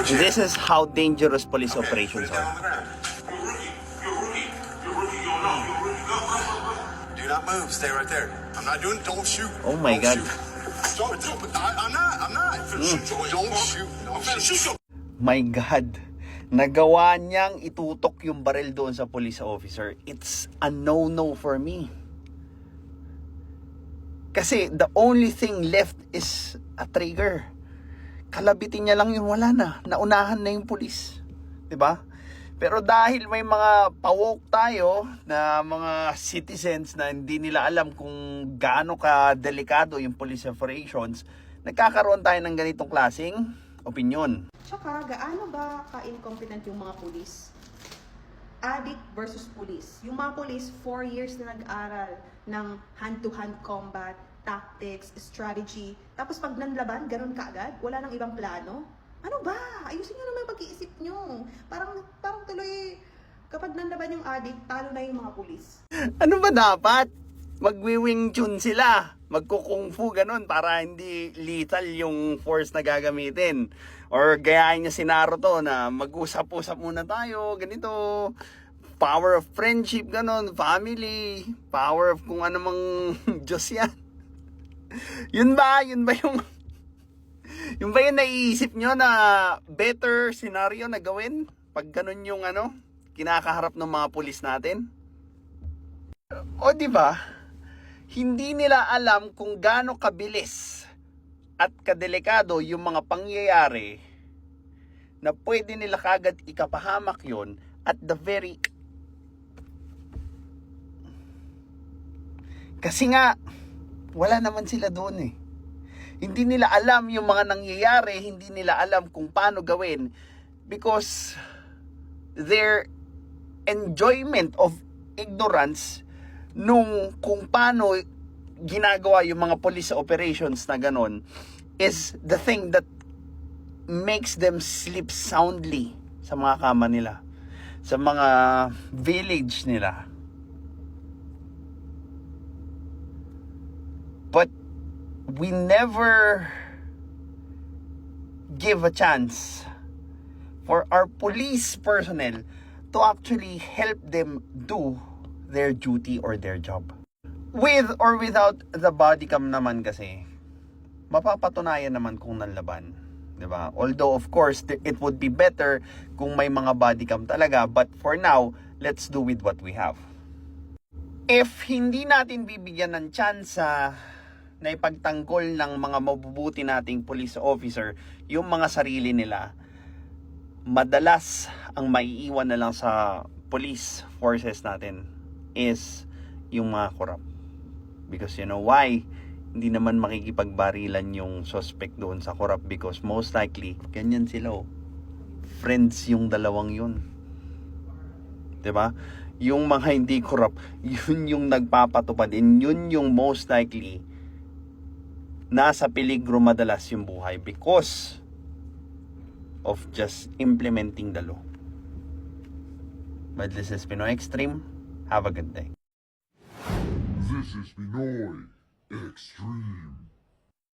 This is how dangerous police operations are. Do not move. Stay right there. I'm not doing. Don't shoot. Oh my God. I'm not. Don't shoot. Don't shoot. My God. Nagawa niyang itutok yung baril doon sa police officer. It's a no-no for me. Kasi the only thing left is a trigger. Kalabitin niya lang yun, wala na. Naunahan na yung pulis. 'Di ba? Pero dahil may mga pawok tayo na mga citizens na hindi nila alam kung gaano ka delikado yung police operations, nagkakaroon tayo ng ganitong klaseng opinion. Tsaka, gaano ba ka-incompetent yung mga pulis? Addict versus police. Yung mga police, 4 years na nag-aral ng hand-to-hand combat, tactics, strategy. Tapos pag nanlaban, ganun kaagad? Wala nang ibang plano? Ano ba? Ayusin nyo naman yung pag-iisip nyo. Parang tuloy, kapag nanlaban yung addict, talo na yung mga pulis. Ano ba dapat? Magwi-wing chun sila. Magkukung fu ganun para hindi lethal yung force na gagamitin. Or gayahin niya si Naruto na mag-usap-usap muna tayo, ganito. Power of friendship, ganun. Family. Power of kung ano mang Diyos yan. Yun ba yung naiisip nyo na better scenario na gawin? Pag ganun yung kinakaharap ng mga pulis natin? O di ba? Hindi nila alam kung gaano kabilis at kadelikado yung mga pangyayari na pwede nila kagad ikapahamak yon at the very... Kasi nga, wala naman sila doon eh. Hindi nila alam yung mga nangyayari, hindi nila alam kung paano gawin because their enjoyment of ignorance nung kung paano ginagawa yung mga police operations na ganon is the thing that makes them sleep soundly sa mga kama nila, sa mga village nila. But we never give a chance for our police personnel to actually help them do their duty or their job. With or without the body cam naman kasi, mapapatunayan naman kung nanlaban. 'Di ba? Although of course, it would be better kung may mga body cam talaga. But for now, let's do with what we have. If hindi natin bibigyan ng tsansa na ipagtanggol ng mga mabubuti nating police officer yung mga sarili nila, madalas ang maiiwan na lang sa police forces natin is yung mga corrupt. Because you know why? Hindi naman makikipagbarilan yung suspect doon sa corrupt because most likely, ganyan sila oh. Friends yung dalawang yun. 'Di ba? Yung mga hindi corrupt, yun yung nagpapatupad and yun yung most likely nasa peligro madalas yung buhay because of just implementing the law. But this is Pinoy Extreme. Have a good day. This is Pinoy Extreme.